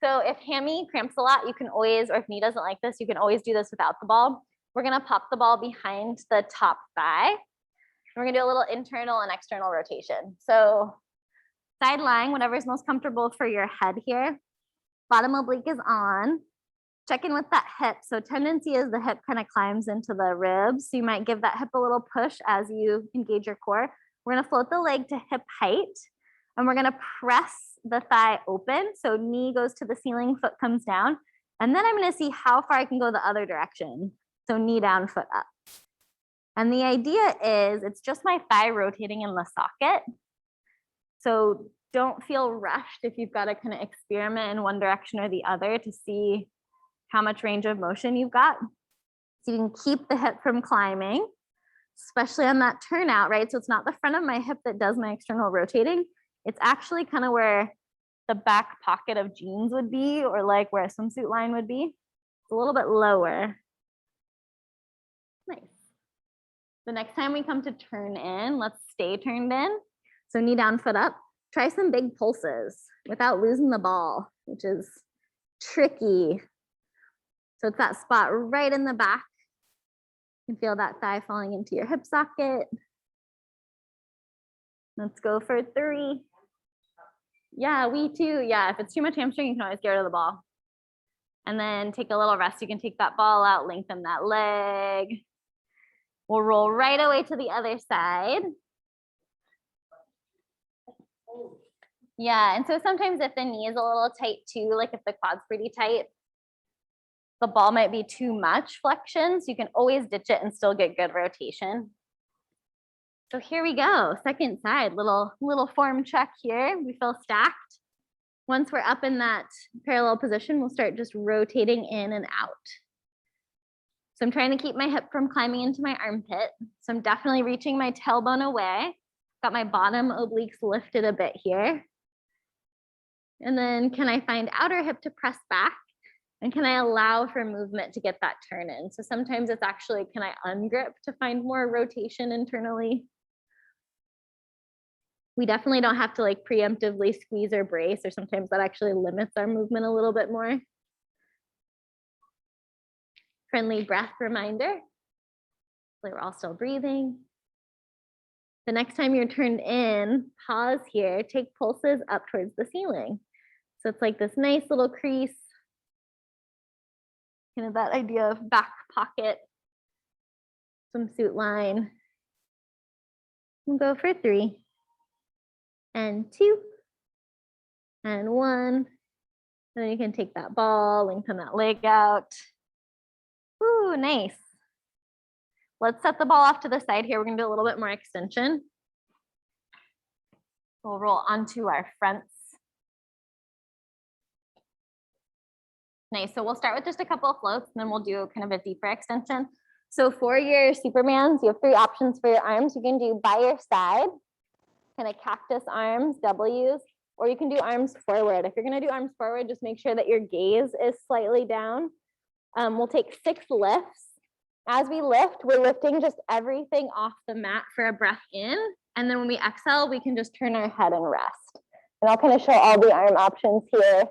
So if hammy cramps a lot, you can always, or if knee doesn't like this, you can always do this without the ball. We're going to pop the ball behind the top thigh. We're gonna do a little internal and external rotation. So side lying, whatever's most comfortable for your head here. Bottom oblique is on. Check in with that hip. So tendency is the hip kind of climbs into the ribs. So you might give that hip a little push as you engage your core. We're gonna float the leg to hip height and we're gonna press the thigh open. So knee goes to the ceiling, foot comes down. And then I'm gonna see how far I can go the other direction. So knee down, foot up. And the idea is it's just my thigh rotating in the socket. So don't feel rushed if you've got to kind of experiment in one direction or the other to see how much range of motion you've got. So you can keep the hip from climbing, especially on that turnout, right? So it's not the front of my hip that does my external rotating. It's actually kind of where the back pocket of jeans would be, or like where a swimsuit line would be. It's a little bit lower. Nice. The next time we come to turn in, let's stay turned in. So knee down, foot up. Try some big pulses without losing the ball, which is tricky. So it's that spot right in the back. You can feel that thigh falling into your hip socket. Let's go for 3. Yeah, we too. Yeah, if it's too much hamstring, you can always get rid of the ball. And then take a little rest. You can take that ball out, lengthen that leg. We'll roll right away to the other side. Yeah, and so sometimes if the knee is a little tight too, like if the quad's pretty tight, the ball might be too much flexion. So you can always ditch it and still get good rotation. So here we go, second side, little form check here. We feel stacked. Once we're up in that parallel position, we'll start just rotating in and out. So I'm trying to keep my hip from climbing into my armpit. So I'm definitely reaching my tailbone away. Got my bottom obliques lifted a bit here. And then can I find outer hip to press back? And can I allow for movement to get that turn in? So sometimes it's actually, can I ungrip to find more rotation internally? We definitely don't have to like preemptively squeeze or brace, or sometimes that actually limits our movement a little bit more. Friendly breath reminder. So we're all still breathing. The next time you're turned in, pause here, take pulses up towards the ceiling. So it's like this nice little crease, kind of that idea of back pocket, swimsuit line. We'll go for 3. And 2, and 1. And then you can take that ball, lengthen that leg out. Ooh, nice. Let's set the ball off to the side here. We're gonna do a little bit more extension. We'll roll onto our fronts. Nice, so we'll start with just a couple of floats and then we'll do kind of a deeper extension. So for your Supermans, you have 3 options for your arms. You can do by your side, kind of cactus arms, W's, or you can do arms forward. If you're gonna do arms forward, just make sure that your gaze is slightly down. We'll take 6 lifts. As we lift, we're lifting just everything off the mat for a breath in. And then when we exhale, we can just turn our head and rest. And I'll kind of show all the arm options here.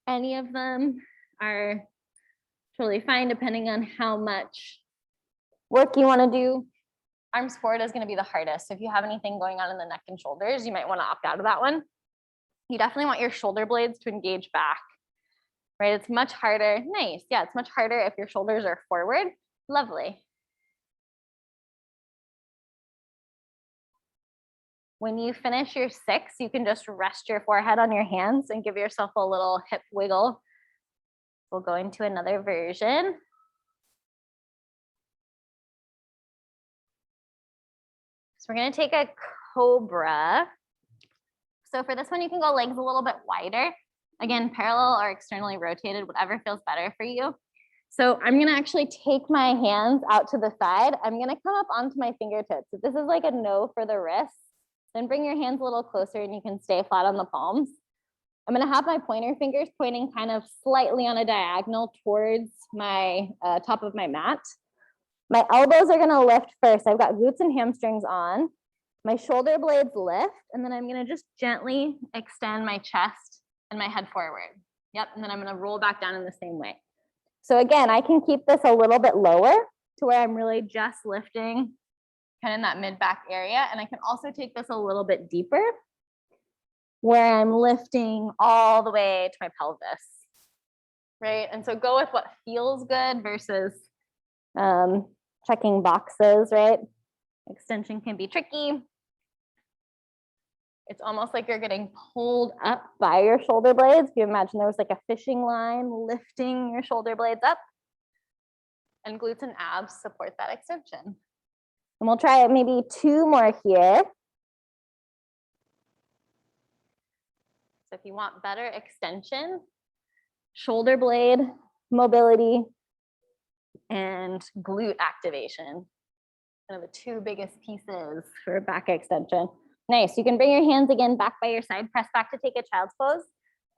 Any of them are totally fine depending on how much work you want to do. Arms forward is going to be the hardest. So if you have anything going on in the neck and shoulders, you might want to opt out of that one. You definitely want your shoulder blades to engage back, right? It's much harder. Nice. Yeah, it's much harder if your shoulders are forward. Lovely. When you finish your 6, you can just rest your forehead on your hands and give yourself a little hip wiggle. We'll go into another version. So we're going to take a cobra. So for this one, you can go legs a little bit wider. Again, parallel or externally rotated, whatever feels better for you. So I'm going to actually take my hands out to the side. I'm going to come up onto my fingertips. So this is like a no for the wrists. Then bring your hands a little closer and you can stay flat on the palms. I'm going to have my pointer fingers pointing kind of slightly on a diagonal towards my top of my mat. My elbows are going to lift first. I've got glutes and hamstrings on. My shoulder blades lift, and then I'm going to just gently extend my chest and my head forward. Yep, and then I'm going to roll back down in the same way. So again, I can keep this a little bit lower to where I'm really just lifting kind of in that mid-back area. And I can also take this a little bit deeper where I'm lifting all the way to my pelvis, right? And so go with what feels good versus checking boxes, right? Extension can be tricky. It's almost like you're getting pulled up by your shoulder blades. If you imagine there was like a fishing line lifting your shoulder blades up, and glutes and abs support that extension. And we'll try maybe 2 more here. So if you want better extension, shoulder blade mobility, and glute activation. Kind of the two biggest pieces for back extension. Nice. You can bring your hands again back by your side, press back to take a child's pose.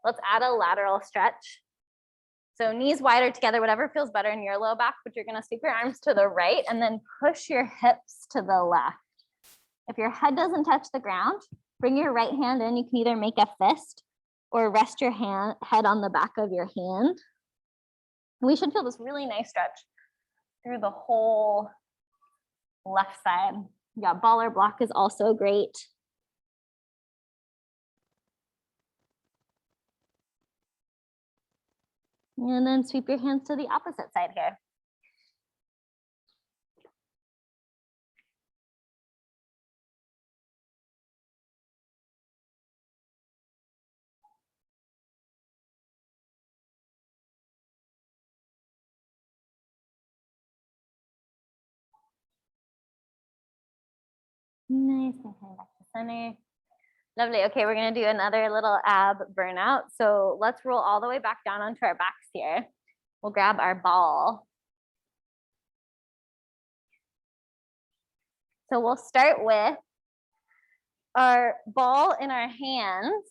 Let's add a lateral stretch. So knees wider together, whatever feels better in your low back, but you're gonna sweep your arms to the right and then push your hips to the left. If your head doesn't touch the ground, bring your right hand in. You can either make a fist or rest your head on the back of your hand. We should feel this really nice stretch through the whole left side. Yeah, ball or block is also great. And then sweep your hands to the opposite side here. Nice, and coming back to center. Lovely. Okay, we're gonna do another little ab burnout. So let's roll all the way back down onto our backs here. We'll grab our ball. So we'll start with our ball in our hands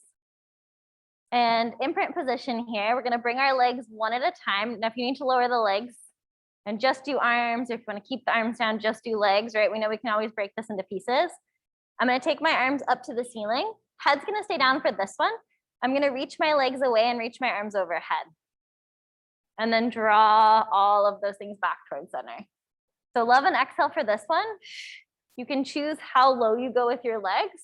and imprint position here. We're gonna bring our legs one at a time. Now, if you need to lower the legs and just do arms, or if you wanna keep the arms down, just do legs, right? We know we can always break this into pieces. I'm gonna take my arms up to the ceiling. Head's gonna stay down for this one. I'm gonna reach my legs away and reach my arms overhead. And then draw all of those things back towards center. So love and exhale for this one. You can choose how low you go with your legs,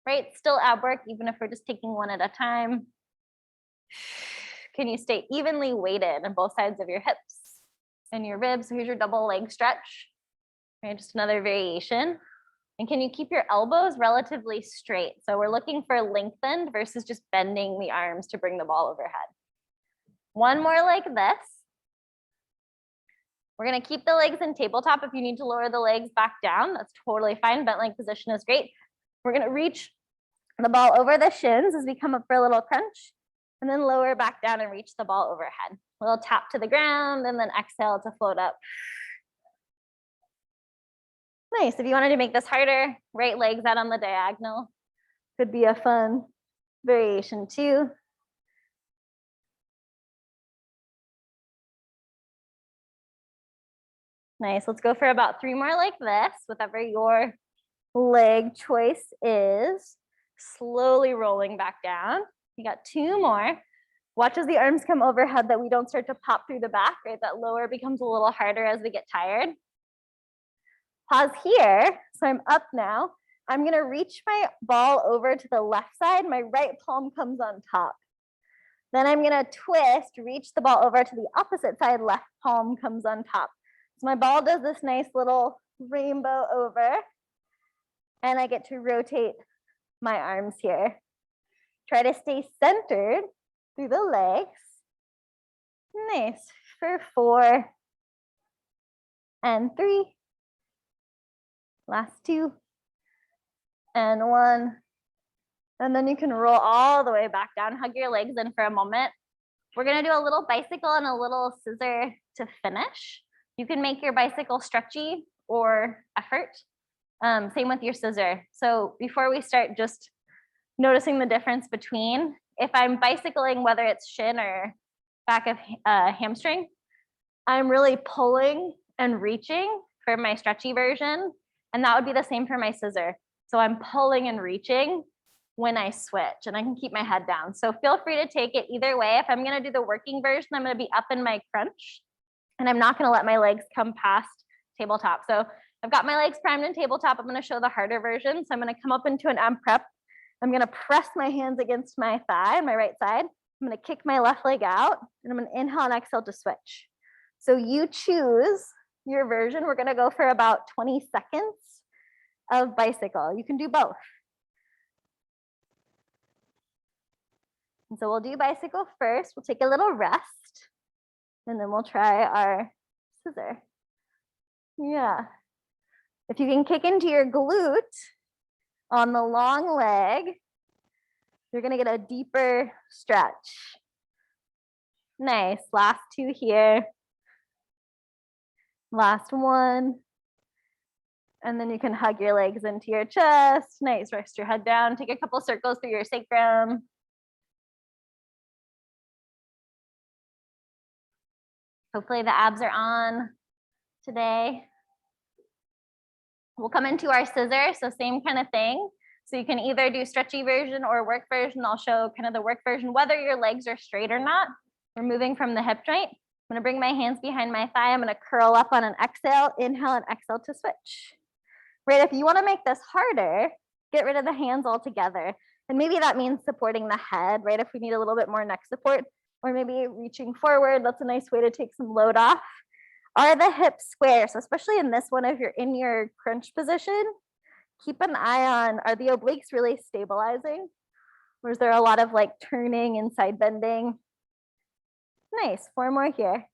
right? Still ab work, even if we're just taking one at a time. Can you stay evenly weighted on both sides of your hips and your ribs? So here's your double leg stretch. Okay, just another variation. And can you keep your elbows relatively straight? So we're looking for lengthened versus just bending the arms to bring the ball overhead. One more like this. We're gonna keep the legs in tabletop. If you need to lower the legs back down, that's totally fine. Bent leg position is great. We're gonna reach the ball over the shins as we come up for a little crunch, and then lower back down and reach the ball overhead. A little tap to the ground, and then exhale to float up. Nice. If you wanted to make this harder, right legs out on the diagonal. Could be a fun variation too. Nice. Let's go for about 3 more like this, whatever your leg choice is. Slowly rolling back down. You got 2 more. Watch as the arms come overhead that we don't start to pop through the back, right? That lower becomes a little harder as we get tired. Pause here. So I'm up now. I'm gonna reach my ball over to the left side. My right palm comes on top. Then I'm gonna twist, reach the ball over to the opposite side, left palm comes on top. So my ball does this nice little rainbow over, and I get to rotate my arms here. Try to stay centered through the legs. Nice. For 4 and 3. Last 2 and 1. And then you can roll all the way back down. Hug your legs in for a moment. We're gonna do a little bicycle and a little scissor to finish. You can make your bicycle stretchy or effort. Same with your scissor. So before we start, just noticing the difference between if I'm bicycling, whether it's shin or back of hamstring, I'm really pulling and reaching for my stretchy version. And that would be the same for my scissor. So I'm pulling and reaching when I switch, and I can keep my head down. So feel free to take it either way. If I'm gonna do the working version, I'm gonna be up in my crunch, and I'm not gonna let my legs come past tabletop. So I've got my legs primed in tabletop. I'm gonna show the harder version. So I'm gonna come up into an ab prep. I'm gonna press my hands against my thigh, my right side. I'm gonna kick my left leg out, and I'm gonna inhale and exhale to switch. So you choose your version. We're gonna go for about 20 seconds of bicycle. You can do both. And so we'll do bicycle first. We'll take a little rest, and then we'll try our scissor. Yeah. If you can kick into your glute on the long leg, you're gonna get a deeper stretch. Nice. Last 2 here. Last one. And then you can hug your legs into your chest. Nice, rest your head down. Take a couple circles through your sacrum. Hopefully the abs are on today. We'll come into our scissor, so same kind of thing. So you can either do stretchy version or work version. I'll show kind of the work version, whether your legs are straight or not. We're moving from the hip joint. I'm gonna bring my hands behind my thigh. I'm gonna curl up on an exhale, inhale and exhale to switch. Right, if you wanna make this harder, get rid of the hands altogether. And maybe that means supporting the head, right? If we need a little bit more neck support, or maybe reaching forward, that's a nice way to take some load off. Are the hips square? So especially in this one, if you're in your crunch position, keep an eye on, are the obliques really stabilizing? Or is there a lot of like turning and side bending? Nice, 4 more here.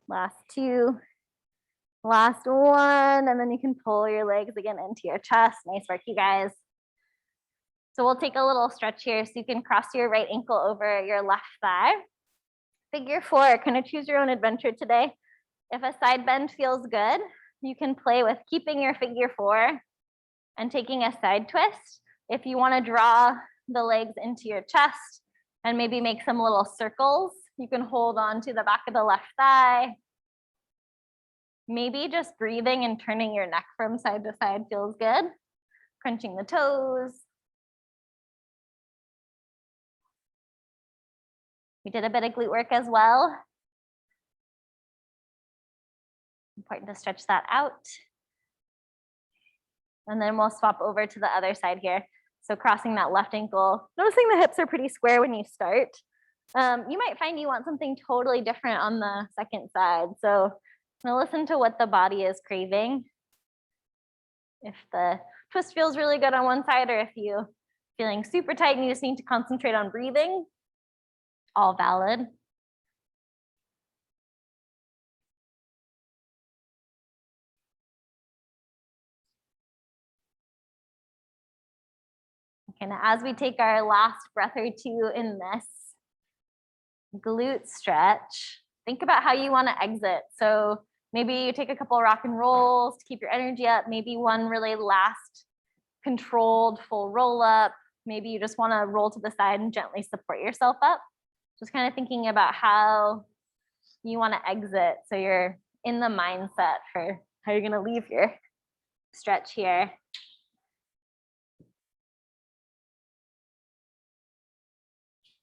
Last 2, last 1, and then you can pull your legs again into your chest. Nice work, you guys. So we'll take a little stretch here so you can cross your right ankle over your left thigh. Figure 4, kind of choose your own adventure today. If a side bend feels good, you can play with keeping your figure 4 and taking a side twist. If you want to draw the legs into your chest and maybe make some little circles, you can hold on to the back of the left thigh. Maybe just breathing and turning your neck from side to side feels good. Crunching the toes. We did a bit of glute work as well. Important to stretch that out. And then we'll swap over to the other side here. So crossing that left ankle, noticing the hips are pretty square when you start. You might find you want something totally different on the second side. So now listen to what the body is craving. If the twist feels really good on one side, or if you're feeling super tight and you just need to concentrate on breathing, all valid. Okay, now as we take our last breath or two in this glute stretch, think about how you want to exit. So maybe you take a couple rock and rolls to keep your energy up. Maybe one really last controlled full roll up. Maybe you just want to roll to the side and gently support yourself up. Just kind of thinking about how you want to exit. So you're in the mindset for how you're going to leave your stretch here.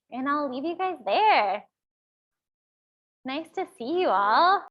And I'll leave you guys there. Nice to see you all.